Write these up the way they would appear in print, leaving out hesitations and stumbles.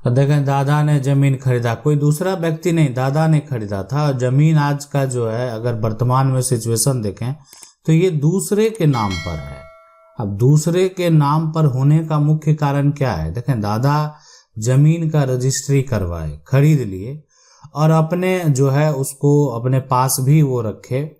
देखें, दादा ने जमीन खरीदा, कोई दूसरा व्यक्ति नहीं, दादा ने खरीदा था। जमीन आज का जो है, अगर वर्तमान में सिचुएशन देखें तो ये दूसरे के नाम पर है। अब दूसरे के नाम पर होने का मुख्य कारण क्या है? देखें, दादा जमीन का रजिस्ट्री करवाए, खरीद लिए और अपने जो है उसको अपने पास भी वो रखे,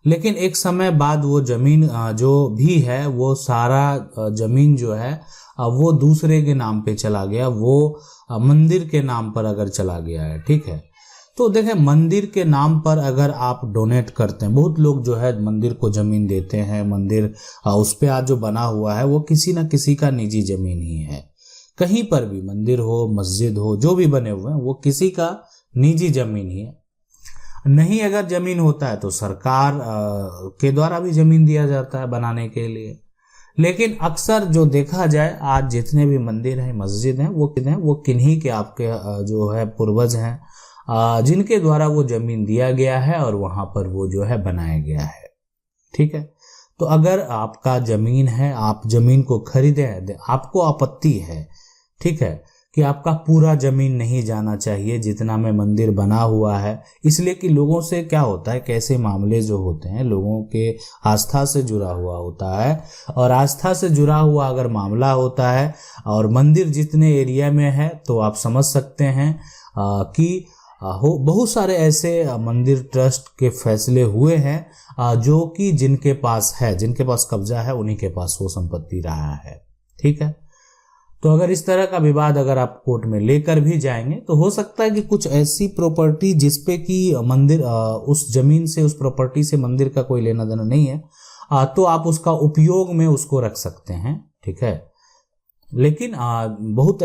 लेकिन एक समय बाद वो जमीन जो भी है वो सारा जमीन जो है वो दूसरे के नाम पे चला गया, वो मंदिर के नाम पर अगर चला गया है, ठीक है। तो देखें, मंदिर के नाम पर अगर आप डोनेट करते हैं, बहुत लोग जो है मंदिर को जमीन देते हैं, मंदिर उस पे आज जो बना हुआ है वो किसी न किसी का निजी जमीन ही है। कहीं पर भी मंदिर हो, मस्जिद हो, जो भी बने हुए हैं वो किसी का निजी जमीन ही है। नहीं अगर जमीन होता है तो सरकार के द्वारा भी जमीन दिया जाता है बनाने के लिए। लेकिन अक्सर जो देखा जाए, आज जितने भी मंदिर हैं, मस्जिद हैं, वो किन्हीं के आपके जो है पूर्वज हैं, जिनके द्वारा वो जमीन दिया गया है और वहां पर वो जो है बनाया गया है, ठीक है। तो अगर आपका जमीन है, आप जमीन को खरीदे हैं, आपको आपत्ति है, ठीक है, कि आपका पूरा जमीन नहीं जाना चाहिए जितना में मंदिर बना हुआ है, इसलिए कि लोगों से क्या होता है, कैसे मामले जो होते हैं लोगों के आस्था से जुड़ा हुआ होता है, और आस्था से जुड़ा हुआ अगर मामला होता है और मंदिर जितने एरिया में है तो आप समझ सकते हैं कि बहुत सारे ऐसे मंदिर ट्रस्ट के फैसले हुए हैं जो कि जिनके पास कब्जा है, उन्हीं के पास वो संपत्ति रहा है, ठीक है। तो अगर इस तरह का विवाद अगर आप कोर्ट में लेकर भी जाएंगे तो हो सकता है कि कुछ ऐसी प्रॉपर्टी जिसपे कि मंदिर उस जमीन से, उस प्रॉपर्टी से मंदिर का कोई लेना देना नहीं है, तो आप उसका उपयोग में उसको रख सकते हैं, ठीक है। लेकिन बहुत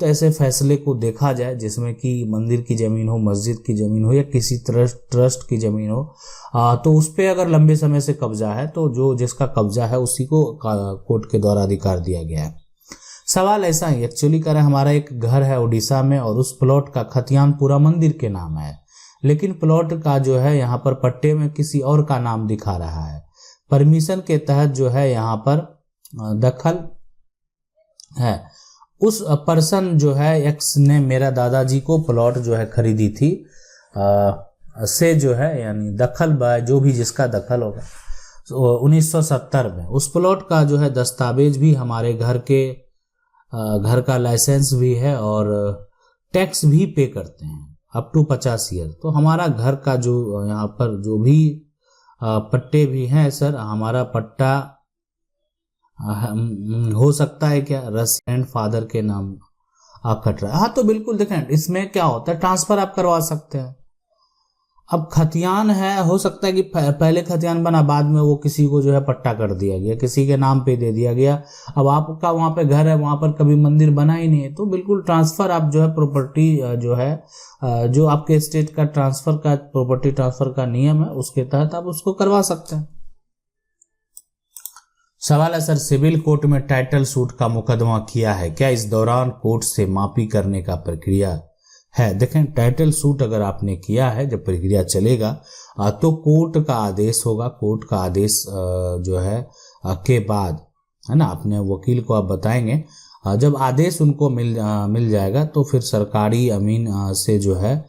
ऐसे फैसले को देखा जाए जिसमें कि मंदिर की जमीन हो, मस्जिद की जमीन हो या किसी ट्रस्ट की जमीन हो, तो उस पे अगर लंबे समय से कब्जा है तो जो जिसका कब्जा है उसी को कोर्ट के द्वारा अधिकार दिया गया है। सवाल ऐसा ही एक्चुअली करें, हमारा एक घर है उड़ीसा में और उस प्लॉट का खतियान पूरा मंदिर के नाम है, लेकिन प्लॉट का जो है यहाँ पर पट्टे में किसी और का नाम दिखा रहा है। परमिशन के तहत जो है यहाँ पर दखल है। उस पर्सन जो है एक्स ने मेरा दादाजी को प्लॉट जो है खरीदी थी से जो है, यानी दखल बाय जो भी जिसका दखल होगा 1970 में, उस प्लॉट का जो है दस्तावेज भी हमारे घर का लाइसेंस भी है और टैक्स भी पे करते हैं अप टू 50 ईयर। तो हमारा घर का जो यहाँ पर जो भी पट्टे भी हैं सर, हमारा पट्टा हो सकता है क्या रेसिडेंट फादर के नाम आप कट रहा है। हाँ, तो बिल्कुल देखें, इसमें क्या होता है, ट्रांसफर आप करवा सकते हैं। अब खतियान है, हो सकता है कि पहले खतियान बना, बाद में वो किसी को जो है पट्टा कर दिया गया, किसी के नाम पे दे दिया गया। अब आपका वहां पे घर है, वहां पर कभी मंदिर बना ही नहीं है, तो बिल्कुल ट्रांसफर आप जो है प्रॉपर्टी जो है जो आपके स्टेट का ट्रांसफर का प्रॉपर्टी ट्रांसफर का नियम है उसके तहत आप उसको करवा सकते हैं। सवाल है सर, सिविल कोर्ट में टाइटल सूट का मुकदमा किया है, क्या इस दौरान कोर्ट से माफी करने का प्रक्रिया है? देखें, टाइटल सूट अगर आपने किया है, जब प्रक्रिया चलेगा तो कोर्ट का आदेश होगा। कोर्ट का आदेश जो है के बाद, है ना, अपने वकील को आप बताएंगे, जब आदेश उनको मिल जाएगा तो फिर सरकारी अमीन से जो है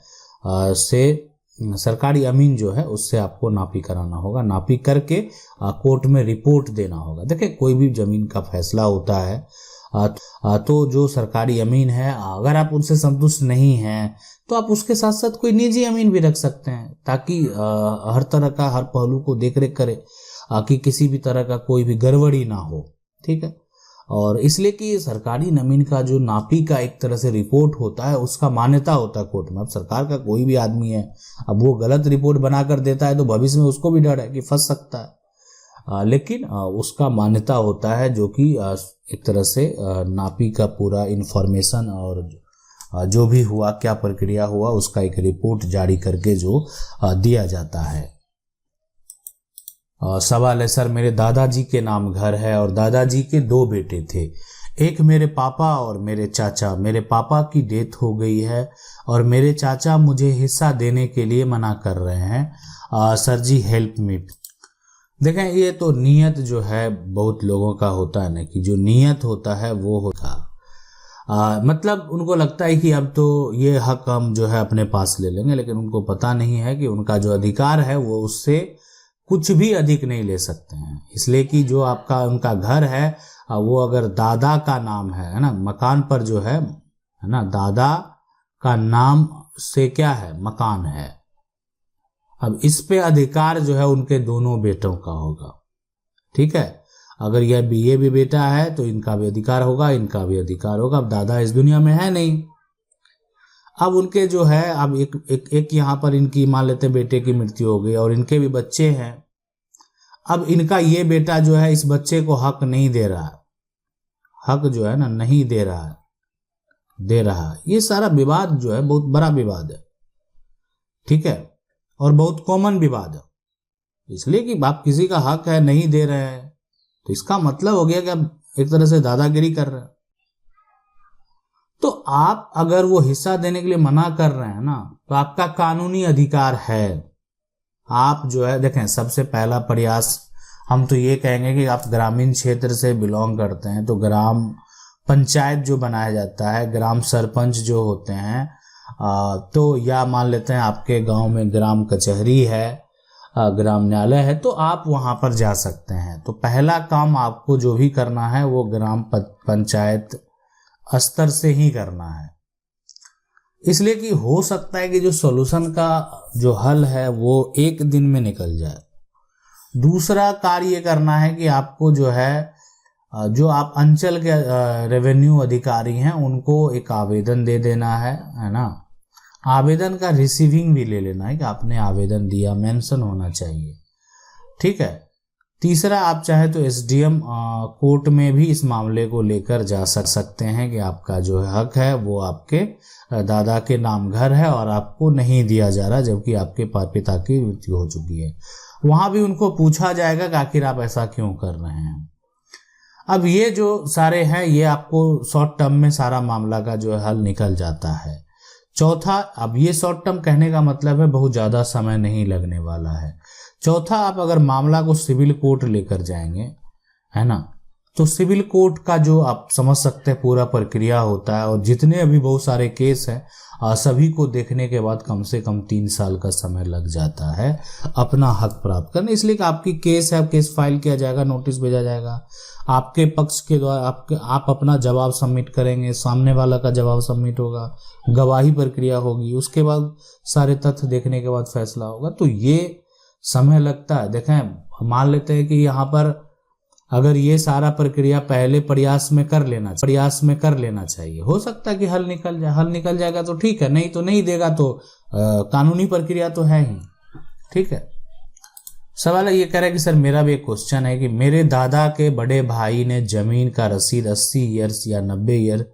सरकारी अमीन जो है उससे आपको नापी कराना होगा। नापी करके कोर्ट में रिपोर्ट देना होगा। देखिए, कोई भी जमीन का फैसला होता है तो जो सरकारी अमीन है, अगर आप उनसे संतुष्ट नहीं हैं तो आप उसके साथ साथ कोई निजी अमीन भी रख सकते हैं, ताकि हर तरह का, हर पहलू को देख रेख करे कि किसी भी तरह का कोई भी गड़बड़ी ना हो, ठीक है। और इसलिए कि सरकारी अमीन का जो नापी का एक तरह से रिपोर्ट होता है उसका मान्यता होता है कोर्ट में। अब सरकार का कोई भी आदमी है, अब वो गलत रिपोर्ट बनाकर देता है तो भविष्य में उसको भी डर है कि फंस सकता है, लेकिन उसका मान्यता होता है जो कि एक तरह से नापी का पूरा इंफॉर्मेशन और जो भी हुआ, क्या प्रक्रिया हुआ, उसका एक रिपोर्ट जारी करके जो दिया जाता है। सवाल है सर, मेरे दादाजी के नाम घर है और दादाजी के 2 बेटे थे, एक मेरे पापा और मेरे चाचा। मेरे पापा की डेथ हो गई है और मेरे चाचा मुझे हिस्सा देने के लिए मना कर रहे हैं। सर जी हेल्प मी। देखें, ये तो नियत जो है बहुत लोगों का होता है ना, कि जो नियत होता है वो होता। मतलब उनको लगता है कि अब तो ये हक हम जो है अपने पास ले लेंगे, लेकिन उनको पता नहीं है कि उनका जो अधिकार है वो उससे कुछ भी अधिक नहीं ले सकते हैं। इसलिए कि जो आपका उनका घर है वो अगर दादा का नाम है ना, मकान पर जो है ना, दादा का नाम से क्या है, मकान है। अब इस पे अधिकार जो है उनके दोनों बेटों का होगा, ठीक है। अगर ये भी बेटा है तो इनका भी अधिकार होगा, इनका भी अधिकार होगा। अब दादा इस दुनिया में है नहीं, अब उनके जो है, अब एक यहाँ पर इनकी मान लेते हैं बेटे की मृत्यु हो गई और इनके भी बच्चे हैं। अब इनका ये बेटा जो है इस बच्चे को हक नहीं दे रहा, हक जो है ना नहीं दे रहा। ये सारा विवाद जो है बहुत बड़ा विवाद है, ठीक है, और बहुत कॉमन विवाद है। इसलिए कि आप किसी का हक है नहीं दे रहे हैं तो इसका मतलब हो गया कि आप एक तरह से दादागिरी कर रहे हैं। तो आप अगर वो हिस्सा देने के लिए मना कर रहे हैं ना, तो आपका कानूनी अधिकार है। आप जो है देखें, सबसे पहला प्रयास हम तो ये कहेंगे कि आप ग्रामीण क्षेत्र से बिलोंग करते हैं तो ग्राम पंचायत जो बनाया जाता है, ग्राम सरपंच जो होते हैं, तो या मान लेते हैं आपके गांव में ग्राम कचहरी है, ग्राम न्यायालय है, तो आप वहां पर जा सकते हैं। तो पहला काम आपको जो भी करना है वो ग्राम पंचायत स्तर से ही करना है। इसलिए कि हो सकता है कि जो सॉल्यूशन का जो हल है वो एक दिन में निकल जाए। दूसरा कार्य ये करना है कि आपको जो है, जो आप अंचल के रेवेन्यू अधिकारी हैं उनको एक आवेदन दे देना है ना। आवेदन का रिसीविंग भी ले लेना है कि आपने आवेदन दिया, मेंशन होना चाहिए, ठीक है। तीसरा, आप चाहे तो एसडीएम कोर्ट में भी इस मामले को लेकर जा सकते हैं कि आपका जो हक है वो आपके दादा के नाम घर है और आपको नहीं दिया जा रहा, जबकि आपके पिता की मृत्यु हो चुकी है। वहां भी उनको पूछा जाएगा कि आखिर आप ऐसा क्यों कर रहे हैं। अब ये जो सारे हैं ये आपको शॉर्ट टर्म में सारा मामला का जो है हल निकल जाता है। चौथा, अब ये शॉर्ट टर्म कहने का मतलब है बहुत ज़्यादा समय नहीं लगने वाला है। चौथा, आप अगर मामला को सिविल कोर्ट लेकर जाएंगे, है ना, तो सिविल कोर्ट का जो आप समझ सकते हैं पूरा प्रक्रिया होता है और जितने अभी बहुत सारे केस हैं सभी को देखने के बाद कम से कम 3 साल का समय लग जाता है अपना हक प्राप्त करने। इसलिए कि आपकी केस है, केस फाइल किया जाएगा, नोटिस भेजा जाएगा, आपके पक्ष के द्वारा आप अपना जवाब सबमिट करेंगे, सामने वाला का जवाब सबमिट होगा, गवाही प्रक्रिया होगी, उसके बाद सारे तथ्य देखने के बाद फैसला होगा। तो ये समय लगता है। देखें, मान लेते हैं कि यहाँ पर अगर ये सारा प्रक्रिया पहले प्रयास में कर लेना चाहिए, हो सकता है कि हल निकल जाएगा तो ठीक है, नहीं तो नहीं देगा तो कानूनी प्रक्रिया तो है ही, ठीक है। सवाल ये कह रहा है कि सर मेरा भी एक क्वेश्चन है कि मेरे दादा के बड़े भाई ने जमीन का रसीद 80 ईयर्स या 90 ईयर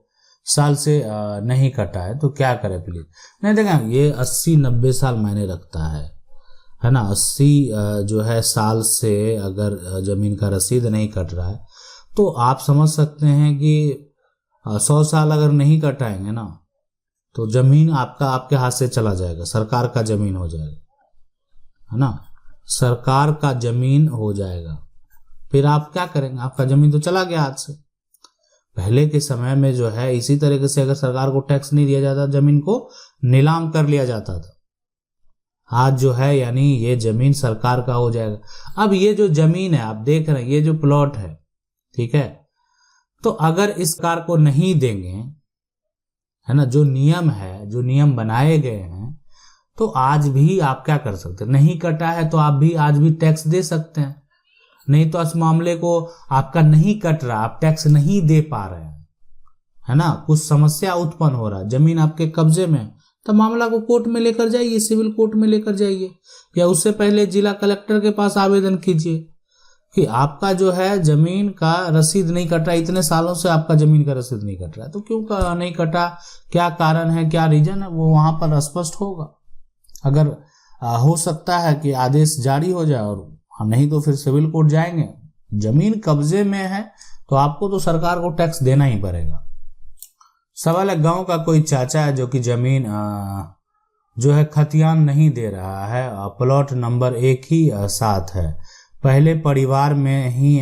साल से नहीं कटा है, तो क्या करे प्लीज। नहीं देखा, ये 80-90 साल मायने रखता है ना। 80 जो है साल से अगर जमीन का रसीद नहीं कट रहा है तो आप समझ सकते हैं कि 100 साल अगर नहीं कटाएंगे ना तो जमीन आपके हाथ से चला जाएगा, सरकार का जमीन हो जाएगा, है ना, सरकार का जमीन हो जाएगा। फिर आप क्या करेंगे, आपका जमीन तो चला गया हाथ से। पहले के समय में जो है इसी तरीके से अगर सरकार को टैक्स नहीं दिया जाता, जमीन को नीलाम कर लिया जाता था। आज जो है यानी ये जमीन सरकार का हो जाएगा। अब ये जो जमीन है आप देख रहे हैं, ये जो प्लॉट है, ठीक है, तो अगर इस कार को नहीं देंगे, है ना, जो नियम बनाए गए हैं, तो आज भी आप क्या कर सकते हैं, नहीं कटा है तो आप भी आज भी टैक्स दे सकते हैं। नहीं तो इस मामले को आपका नहीं कट रहा, आप टैक्स नहीं दे पा रहे हैं, है ना, कुछ समस्या उत्पन्न हो रहा है, जमीन आपके कब्जे में, तो मामला को कोर्ट में लेकर जाइए, सिविल कोर्ट में लेकर जाइए, या उससे पहले जिला कलेक्टर के पास आवेदन कीजिए कि आपका जो है जमीन का रसीद नहीं कट रहा, इतने सालों से आपका जमीन का रसीद नहीं कट रहा है, तो क्यों नहीं कटा, क्या कारण है, क्या रीजन है, वो वहां पर स्पष्ट होगा। अगर हो सकता है कि आदेश जारी हो जाए, और नहीं तो फिर सिविल कोर्ट जाएंगे। जमीन कब्जे में है तो आपको तो सरकार को टैक्स देना ही पड़ेगा। सवाल है, गांव का कोई चाचा है जो कि जमीन जो है खतियान नहीं दे रहा है, प्लॉट नंबर 1 ही साथ है, पहले परिवार में ही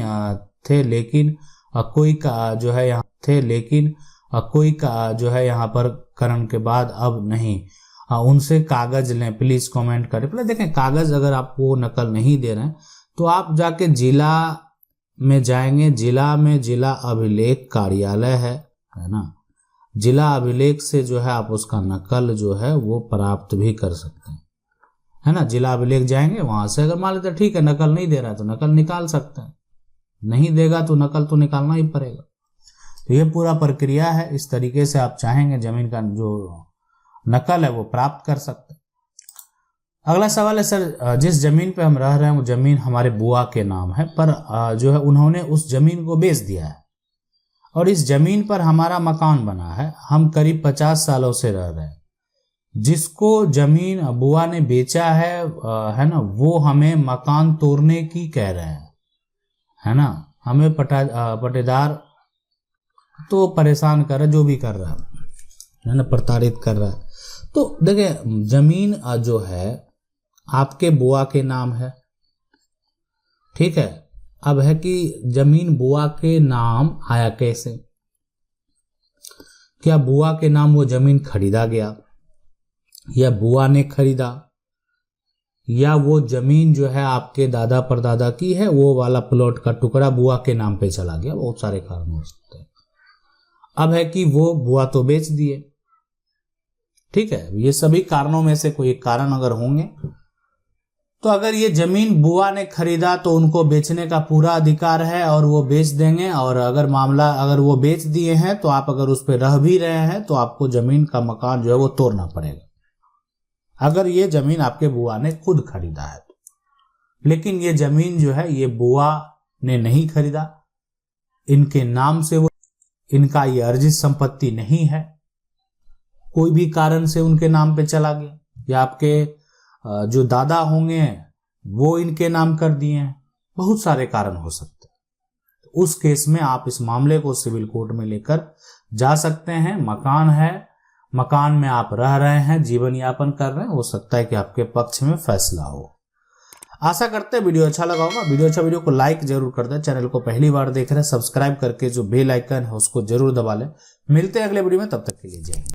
थे, लेकिन कोई जो है यहाँ थे, लेकिन कोई जो है यहाँ पर करण के बाद अब नहीं, उनसे कागज लें, प्लीज कमेंट करें। पहले देखें, कागज अगर आपको नकल नहीं दे रहे हैं तो आप जाके जिला में जाएंगे, जिला में जिला अभिलेख कार्यालय है ना, जिला अभिलेख से जो है आप उसका नकल जो है वो प्राप्त भी कर सकते हैं, है ना। जिला अभिलेख जाएंगे, वहां से अगर मान लेते ठीक है नकल नहीं दे रहा है तो नकल निकाल सकते हैं, नहीं देगा तो नकल तो निकालना ही पड़ेगा। तो ये पूरा प्रक्रिया है, इस तरीके से आप चाहेंगे जमीन का जो नकल है वो प्राप्त कर सकते हैं। अगला सवाल है, सर जिस जमीन पे हम रह रहे हैं वो जमीन हमारे बुआ के नाम है, पर जो है उन्होंने उस जमीन को बेच दिया है और इस जमीन पर हमारा मकान बना है, हम करीब 50 सालों से रह रहे हैं। जिसको जमीन बुआ ने बेचा है ना, वो हमें मकान तोड़ने की कह रहे हैं, है ना। हमें पटेदार तो परेशान कर रहा है, जो भी कर रहा है ना, प्रताड़ित कर रहा है। तो देखिए, जमीन जो है आपके बुआ के नाम है, ठीक है। अब है कि जमीन बुआ के नाम आया कैसे, क्या बुआ के नाम वो जमीन खरीदा गया, या बुआ ने खरीदा, या वो जमीन जो है आपके दादा परदादा की है, वो वाला प्लॉट का टुकड़ा बुआ के नाम पे चला गया। बहुत सारे कारण हो सकते हैं। अब है कि वो बुआ तो बेच दिए, ठीक है। ये सभी कारणों में से कोई कारण अगर होंगे तो अगर ये जमीन बुआ ने खरीदा तो उनको बेचने का पूरा अधिकार है और वो बेच देंगे। और अगर मामला अगर वो बेच दिए हैं तो आप अगर उस पर रह भी रहे हैं तो आपको जमीन का मकान जो है वो तोड़ना पड़ेगा, अगर ये जमीन आपके बुआ ने खुद खरीदा है तो। लेकिन ये जमीन जो है ये बुआ ने नहीं खरीदा, इनके नाम से वो, इनका ये अर्जित संपत्ति नहीं है, कोई भी कारण से उनके नाम पे चला गया, या आपके जो दादा होंगे वो इनके नाम कर दिए हैं, बहुत सारे कारण हो सकते हैं। उस केस में आप इस मामले को सिविल कोर्ट में लेकर जा सकते हैं। मकान है, मकान में आप रह रहे हैं, जीवन यापन कर रहे हैं, हो सकता है कि आपके पक्ष में फैसला हो। आशा करते हैं वीडियो अच्छा लगा होगा। वीडियो को लाइक जरूर कर दें। चैनल को पहली बार देख रहे हैं, सब्सक्राइब करके जो बेल आइकन है उसको जरूर दबा लें। मिलते हैं अगले वीडियो में, तब तक के लिए जय हिंद।